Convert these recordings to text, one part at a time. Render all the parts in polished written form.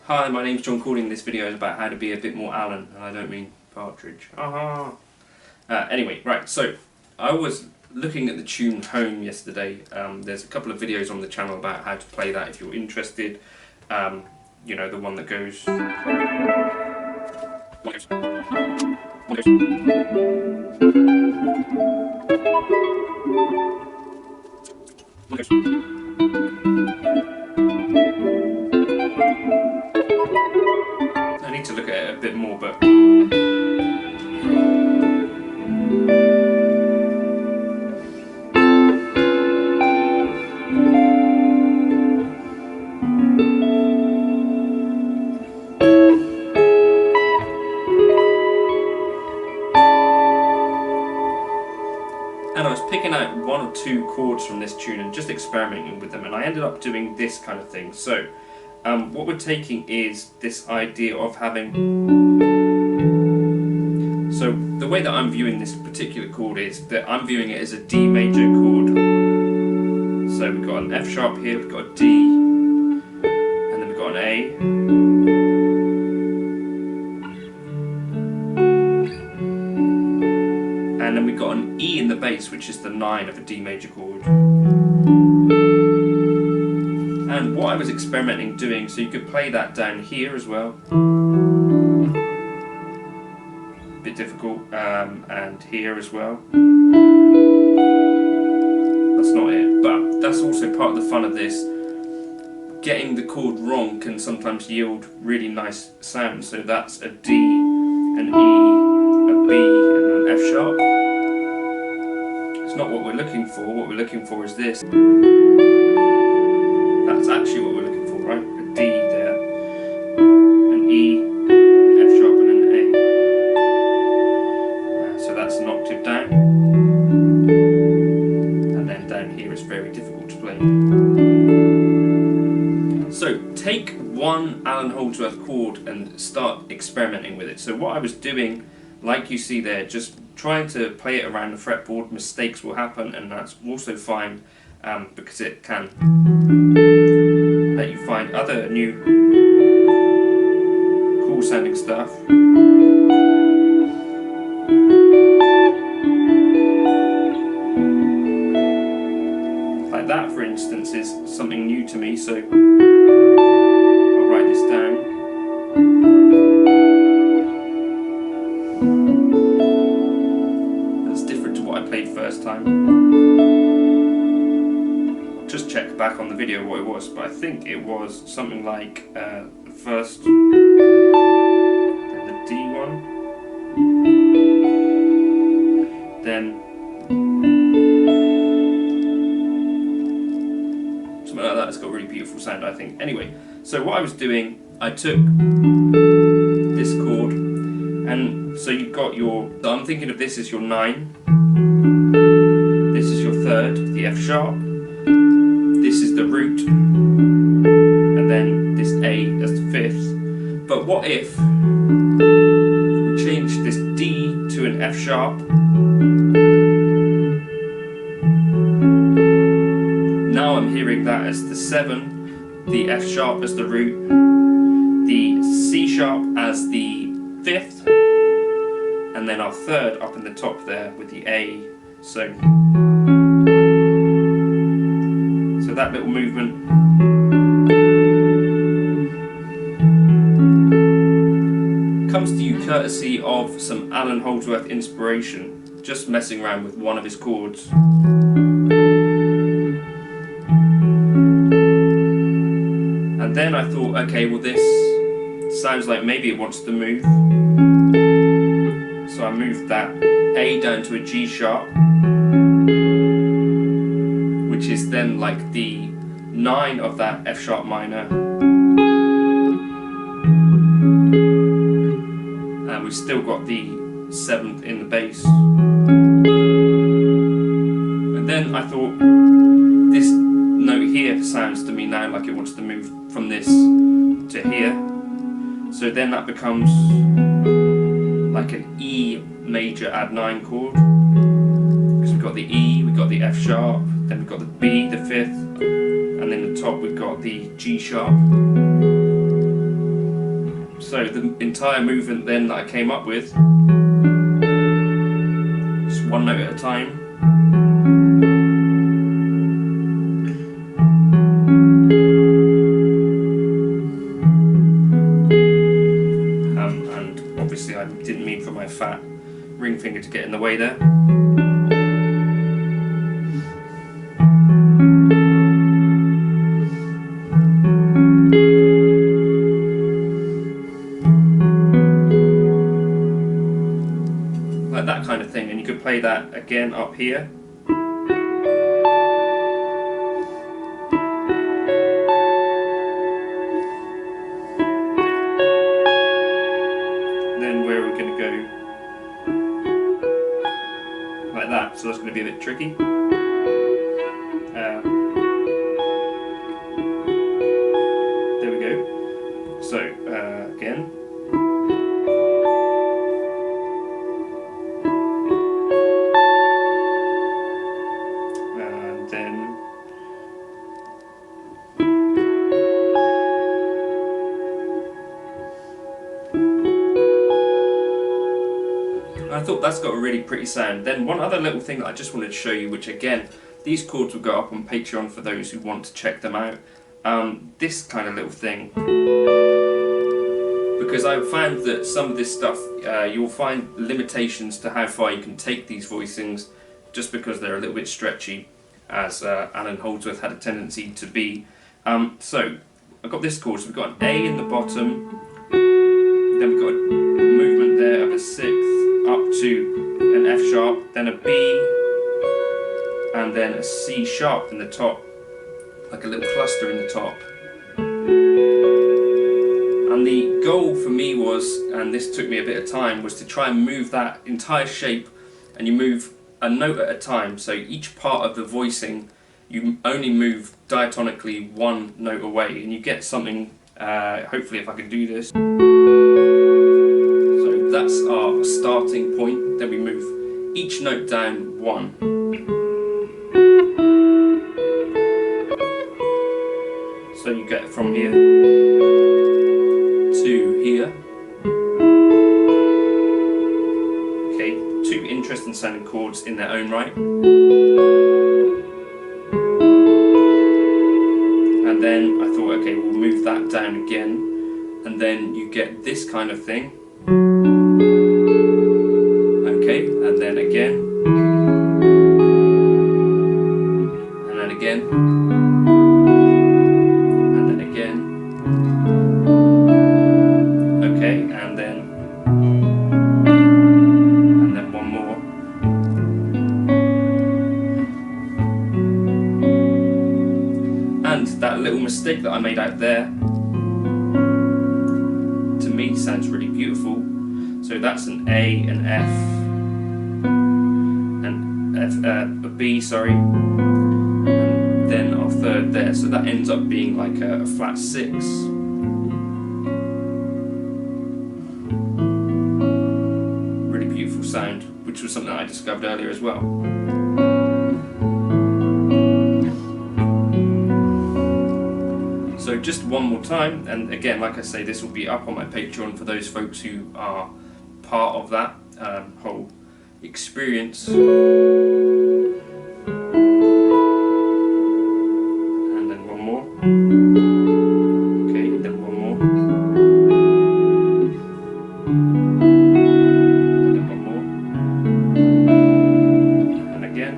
Hi, my name's John Cordy, and this video is about how to be a bit more Allan, and I don't mean partridge. Anyway, right, so I was looking at the tune Home yesterday. There's a couple of videos on the channel about how to play that if you're interested. You know, the one that goes... I need to look at it a bit more, but... And I was picking out one or two chords from this tune and just experimenting with them, and I ended up doing this kind of thing. So what we're taking is this idea of having... So the way that I'm viewing this particular chord is that I'm viewing it as a D major chord. So we've got an F sharp here, we've got a D, and then we've got an A. And then we've got an E in the bass, which is the 9 of a D major chord. And what I was experimenting doing, so you could play that down here as well. A bit difficult, and here as well. That's not it, but that's also part of the fun of this. Getting the chord wrong can sometimes yield really nice sounds. So that's a D, an E, a B, and an F sharp. It's not what we're looking for. What we're looking for is this. That's actually what we're looking for, right? A D there, an E, an F sharp, and an A. So that's an octave down. And then down here is very difficult to play. So take one Allan Holdsworth chord and start experimenting with it. So what I was doing, like you see there, just trying to play it around the fretboard. Mistakes will happen, and that's also fine, because it can let you find other new cool sounding stuff. Like that, for instance, is something new to me, so I'll write this down. First time. I'll just check back on the video what it was, but I think it was something like the first, then the D one, then something like that. It's got a really beautiful sound, I think. Anyway, so what I was doing, I took this chord, and so you've got your, so I'm thinking of this as your 9. This is your 3rd, the F sharp. This is the root, and then this A as the 5th. But what if we change this D to an F sharp? Now I'm hearing that as the 7, the F sharp as the root, the C sharp as the 5th, and then our 3rd up in the top there with the A. So that little movement comes to you courtesy of some Allan Holdsworth inspiration, just messing around with one of his chords. And then I thought, okay, well this sounds like maybe it wants to move. So I moved that A down to a G sharp, which is then like the 9 of that F sharp minor. And we've still got the 7th in the bass. And then I thought, this note here sounds to me now like it wants to move from this to here. So then that becomes like an E major add 9 chord, because we've got the E, we've got the F sharp, then we've got the B, the 5th, and then the top we've got the G sharp. So the entire movement then that I came up with, just one note at a time. And obviously I didn't mean for my fat ring finger to get in the way there. Like that kind of thing, and you could play that again up here. Then where we're going to go like that, so that's going to be a bit tricky. There we go. So again. I thought that's got a really pretty sound. Then one other little thing that I just wanted to show you, which again, these chords will go up on Patreon for those who want to check them out. This kind of little thing, because I've found that some of this stuff, you'll find limitations to how far you can take these voicings, just because they're a little bit stretchy, as Allan Holdsworth had a tendency to be. So I've got this chord, so we've got an A in the bottom, then we've got a movement there of a sixth, up to an F sharp, then a B, and then a C sharp in the top, like a little cluster in the top. And the goal for me was, and this took me a bit of time, was to try and move that entire shape, and you move a note at a time, so each part of the voicing you only move diatonically one note away, and you get something, hopefully if I can do this. That's our starting point, then we move each note down one. So you get from here to here. Okay, two interesting sounding chords in their own right. And then I thought, okay, we'll move that down again, and then you get this kind of thing. Okay, and then again, and then again, and then again, okay, and then one more, and that little mistake that I made out there, to me sounds really beautiful. So that's an A, an F, a B, sorry, and then our third there. So that ends up being like a flat six. Really beautiful sound, which was something I discovered earlier as well. So just one more time, and again, like I say, this will be up on my Patreon for those folks who are part of that whole experience. And then one more. Okay, then one more. And then one more. And again.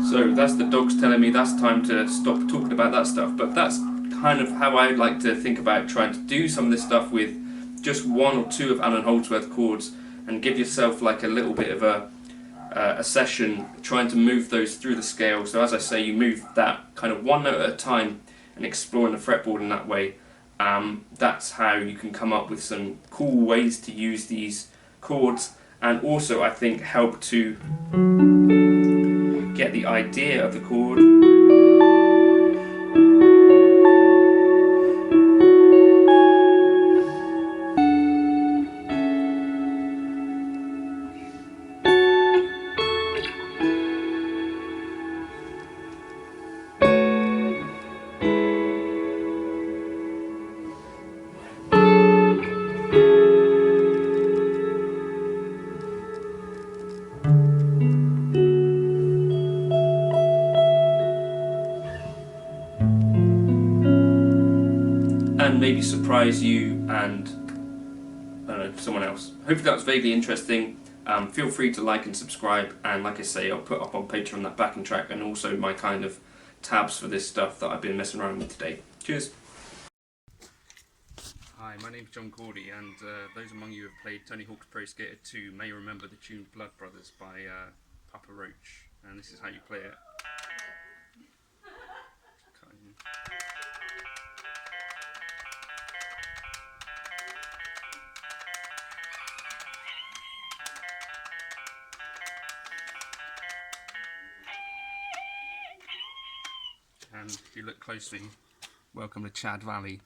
So that's the dogs telling me that's time to stop talking about that stuff, but that's kind of how I like to think about trying to do some of this stuff with just one or two of Allan Holdsworth chords, and give yourself like a little bit of a session trying to move those through the scale. So as I say, you move that kind of one note at a time and exploring the fretboard in that way. That's how you can come up with some cool ways to use these chords, and also I think help to get the idea of the chord. and maybe surprise you and, I don't know, someone else. Hopefully that was vaguely interesting. Feel free to like and subscribe, and like I say, I'll put up on Patreon that backing track and also my kind of tabs for this stuff that I've been messing around with today. Cheers! Hi, my name's John Cordy, and those among you who have played Tony Hawk's Pro Skater 2 may remember the tune Blood Brothers by Papa Roach, and this is how you play it. And if you look closely, welcome to Chad Valley.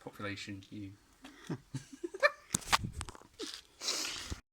Population U.